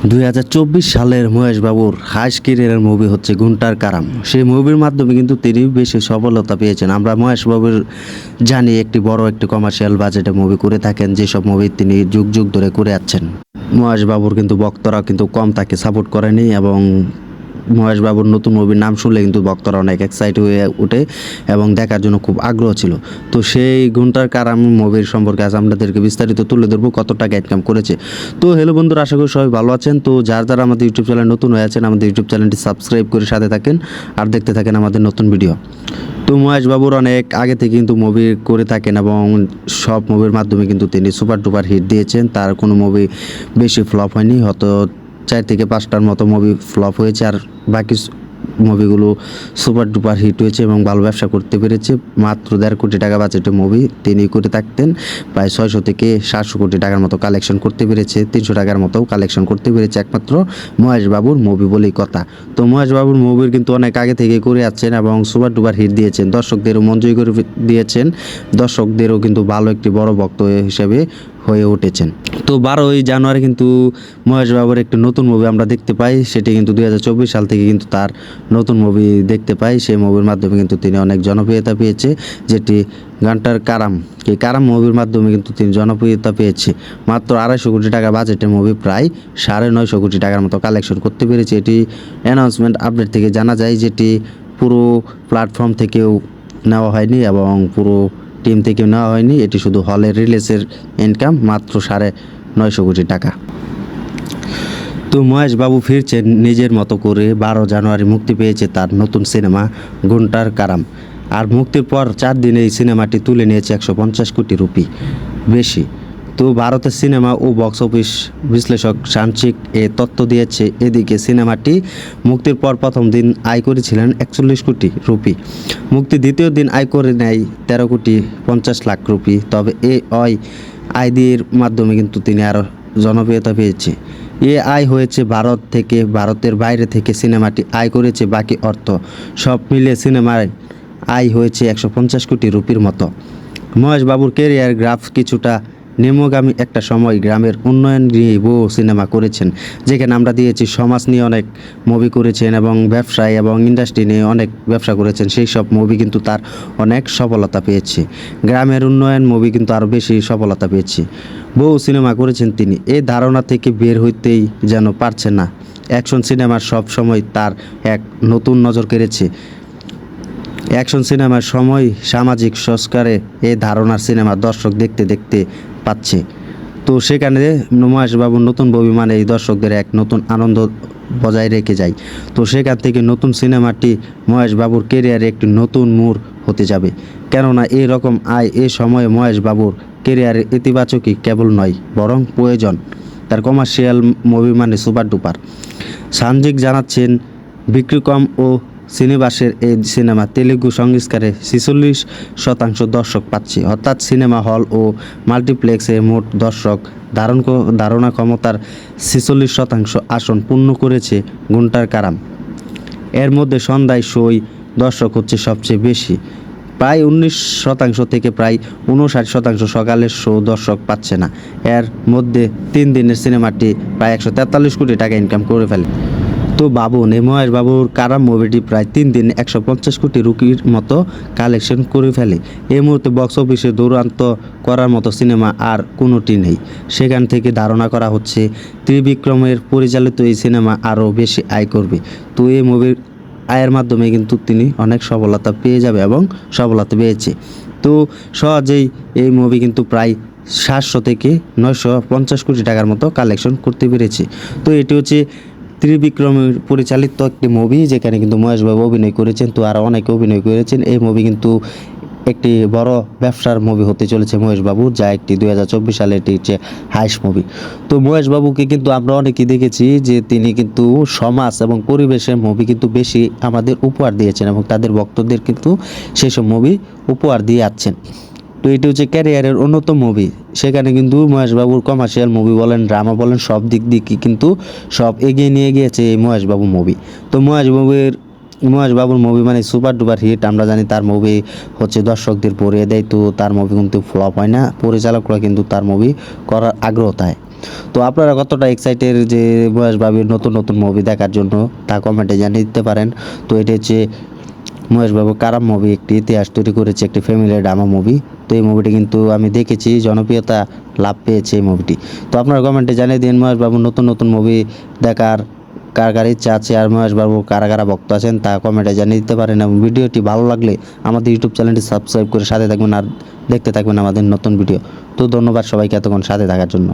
2024 সালের মহেশ বাবুর হাইস ক্যারিয়ারের মুভি হচ্ছে গুন্টার কারাম। সেই মুভির মাধ্যমে কিন্তু তিনি বেশি সফলতা পেয়েছেন। আমরা মহেশ বাবুর জানি একটি বড় একটি কমার্শিয়াল বাজেটে মুভি করে থাকেন, যেসব মুভি তিনি যুগ যুগ ধরে করে যাচ্ছেন। মহেশ বাবুর কিন্তু ভক্তরা কিন্তু কম তাকে সাপোর্ট করেনি এবং মহেশ বাবুর নতুন মুভির নাম শুনলে কিন্তু ভক্তরা অনেক এক্সাইট হয়ে ওঠে এবং দেখার জন্য খুব আগ্রহ ছিল। তো সেই গুন্টার কারাম মুভির সম্পর্কে আজ আপনাদেরকে বিস্তারিত তুলে ধরবো, কত টাকা ইনকাম করেছে। তো হ্যালো বন্ধুরা, আশা করি সবাই ভালো আছেন। তো যারা আমাদের ইউটিউব চ্যানেল নতুন হয়ে আছেন, আমাদের ইউটিউব চ্যানেলটি সাবস্ক্রাইব করে সাথে থাকেন আর দেখতে থাকেন আমাদের নতুন ভিডিও। তো মহেশ বাবুর অনেক আগে থেকে কিন্তু মুভি করে থাকেন এবং সব মুভির মাধ্যমে কিন্তু তিনি সুপার ডুপার হিট দিয়েছেন। তার কোনো মুভি বেশি ফ্লপ হয়নি, হয়তো 4 থেকে 5টার মতো মুভি ফ্লপ হয়েছে, আর বাকি মুভিগুলো সুপার ডুপার হিট হয়েছে এবং ভালো ব্যবসা করতে পেরেছে। মাত্র 1.5 কোটি টাকা বাজেটের মুভি তিনি করে থাকতেন, প্রায় 600 থেকে 700 কোটি টাকার মতো কালেকশন করতে পেরেছে, 300 টাকার মতো কালেকশন করতে পেরেছে একমাত্র মহেশ বাবুর মুভি বলেই কথা। তো মহেশ বাবুর মুভির কিন্তু অনেক আগে থেকে করে যাচ্ছেন এবং সুপার ডুপার হিট দিয়েছেন, দর্শকদেরও মন জয় করে দিয়েছেন, দর্শকদেরও কিন্তু ভালো একটি বড় ভক্ত হিসেবে হয়ে উঠেছেন। তো 12ই জানুয়ারি কিন্তু মহেশ বাবুর একটি নতুন মুভি আমরা দেখতে পাই, সেটি কিন্তু 2024 সাল থেকে কিন্তু তার নতুন মুভি দেখতে পাই। সেই মুভির মাধ্যমে কিন্তু তিনি অনেক জনপ্রিয়তা পেয়েছে, যেটি গানটার কারাম। এই কারাম মুভির মাধ্যমে কিন্তু তিনি জনপ্রিয়তা পেয়েছে। মাত্র 250 কোটি টাকা বাজেটের মুভি প্রায় 950 কোটি টাকার মতো কালেকশন করতে পেরেছে। এটি অ্যানাউন্সমেন্ট আপডেট থেকে জানা যায়, যেটি পুরো প্ল্যাটফর্ম থেকেও নেওয়া হয়নি এবং পুরো টিম থেকে নেওয়া হয়নি। এটি শুধু হলের রিলিজের ইনকাম মাত্র 950 কোটি টাকা। তো মহেশ বাবু ফিরছেন নিজের মতো করে। 12 জানুয়ারি মুক্তি পেয়েছে তার নতুন সিনেমা গুন্টার কারাম, আর মুক্তির পর 4 দিনে এই সিনেমাটি তুলে নিয়েছে 150 কোটি রুপি বেশি। তো ভারতের সিনেমা ও বক্স অফিস বিশ্লেষক সাংচিক এ তথ্য দিয়েছে। এদিকে সিনেমাটি মুক্তির পর প্রথম দিন আয় করেছিলেন 41 কোটি রুপি, মুক্তির দ্বিতীয় দিন আয় করে নেয় 13 কোটি 50 লাখ রুপি। তবে আয় দিয়ের মাধ্যমে কিন্তু তিনি আরও জনপ্রিয়তা পেয়েছে। এ আয় হয়েছে ভারত থেকে, ভারতের বাইরে থেকে সিনেমাটি আয় করেছে বাকি অর্থ। সব মিলে সিনেমার আয় হয়েছে 150 কোটি রুপির মতো। মহেশ বাবুর কেরিয়ার গ্রাফ কিছুটা নিম্নগামী। একটা সময় গ্রামের উন্নয়ন নিয়ে বহু সিনেমা করেছেন, যেখানে আমরা দিয়েছি সমাজ নিয়ে অনেক মুভি করেছেন এবং ব্যবসায় এবং ইন্ডাস্ট্রি নিয়ে অনেক ব্যবসা করেছেন। সেই সব মুভি কিন্তু তার অনেক সফলতা পেয়েছে। গ্রামের উন্নয়ন মুভি কিন্তু আরও বেশি সফলতা পেয়েছে। বহু সিনেমা করেছেন তিনি, এই ধারণা থেকে বের হইতেই যেন পারছেন না। অ্যাকশন সিনেমার সব সময় তার এক নতুন নজর কেড়েছে। অ্যাকশন সিনেমার সময় সামাজিক সংস্কারে এই ধারণার সিনেমা দর্শক দেখতে দেখতে পাচ্ছে। তো সেখানে মহেশ বাবুর নতুন মুভি মানে এই দর্শকদের এক নতুন আনন্দ বজায় রেখে যায়। তো সেখান থেকে নতুন সিনেমাটি মহেশ বাবুর কেরিয়ারে একটি নতুন মোড় হতে যাবে, কেননা এই রকম আয় এ সময়ে মহেশ বাবুর কেরিয়ারে ইতিবাচকই কেবল নয়, বরং প্রয়োজন। তার কমার্শিয়াল মুভি মানে সুপার ডুপার। সানজিক জানাচ্ছেন, বিক্রিকম ও শ্রীনিবাসের এই সিনেমা তেলুগু সংস্কারে 46% দর্শক পাচ্ছে, অর্থাৎ সিনেমা হল ও মাল্টিপ্লেক্সে মোট দর্শক ধারণা ক্ষমতার 46% আসন পূর্ণ করেছে গুন্টার কারাম। এর মধ্যে সন্ধ্যায় শোয় দর্শক হচ্ছে সবচেয়ে বেশি, প্রায় 19% থেকে প্রায় 59% সকালের শো দর্শক পাচ্ছে না। এর মধ্যে 3 দিনের সিনেমাটি প্রায় 143 কোটি টাকা ইনকাম করে ফেলে। তো ভাবুন, এই মহেশ বাবুর কারাম মুভিটি প্রায় 3 দিনে 150 কোটি রুপির মতো কালেকশন করে ফেলে। এই মুহূর্তে বক্স অফিসে দুরন্ত করার মতো সিনেমা আর কোনোটি নেই। সেখান থেকে ধারণা করা হচ্ছে ত্রিবিক্রমের পরিচালিত এই সিনেমা আরও বেশি আয় করবে। তো এই মুভির আয়ের মাধ্যমে কিন্তু তিনি অনেক সফলতা পেয়ে যাবে এবং সফলতা পেয়েছে। তো সহজেই এই মুভি কিন্তু প্রায় 700 থেকে 950 কোটি টাকার মতো কালেকশন করতে পেরেছে। তো এটি হচ্ছে ত্রিবিক্রমের পরিচালিত একটি মুভি, যেখানে কিন্তু মহেশ বাবু অভিনয় করেছেন। তো আরও অনেকে অভিনয় করেছেন। এই মুভি কিন্তু একটি বড় ব্যবসার মুভি হতে চলেছে মহেশ বাবুর, যা একটি 2024 সালে এটি হচ্ছে হাইস মুভি। তো মহেশ বাবুকে কিন্তু আমরা অনেকেই দেখেছি যে তিনি কিন্তু সমাজ এবং পরিবেশের মুভি কিন্তু বেশি আমাদের উপহার দিয়েছেন এবং তাদের ভক্তদের কিন্তু সেসব মুভি উপহার দিয়ে যাচ্ছেন। তো এটি হচ্ছে ক্যারিয়ারের অন্যতম মুভি। সেখানে কিন্তু মহেশ বাবুর কমার্শিয়াল মুভি বলেন, ড্রামা বলেন, সব দিক দিয়ে কিন্তু সব এগিয়ে নিয়ে গিয়েছে এই মহেশ বাবু মুভি। তো মহেশ বাবুর মুভি মানে সুপার ডুপার হিট। আমরা জানি তার মুভি হচ্ছে দর্শকদের ভরিয়ে দেয়। তো তার মুভি কিন্তু ফ্লপ হয় না, পরিচালকরা কিন্তু তার মুভি করার আগ্রহ থাকে। তো আপনারা কতটা এক্সাইটেড যে মহেশ বাবুর নতুন নতুন মুভি দেখার জন্য তা কমেন্টে জানিয়ে দিতে পারেন। তো এটা হচ্ছে মহেশ বাবু কারাম মুভি, একটি ইতিহাস তৈরি করেছে, একটি ফ্যামিলি ড্রামা মুভি। তো এই মুভিটি কিন্তু আমি দেখেছি, জনপ্রিয়তা লাভ পেয়েছে এই মুভিটি। তো আপনারা কমেন্টে জানিয়ে দিন মহেশ বাবুর নতুন নতুন মুভি দেখার কার কার ইচ্ছা আছে, আর মহেশ বাবু কারা কারা ভক্ত আছেন তা কমেন্টে জানিয়ে দিতে পারেন। এবং ভিডিওটি ভালো লাগলে আমাদের ইউটিউব চ্যানেলটি সাবস্ক্রাইব করে সাথে থাকবেন আর দেখতে থাকবেন আমাদের নতুন ভিডিও। তো ধন্যবাদ সবাইকে এতক্ষণ সাথে থাকার জন্য।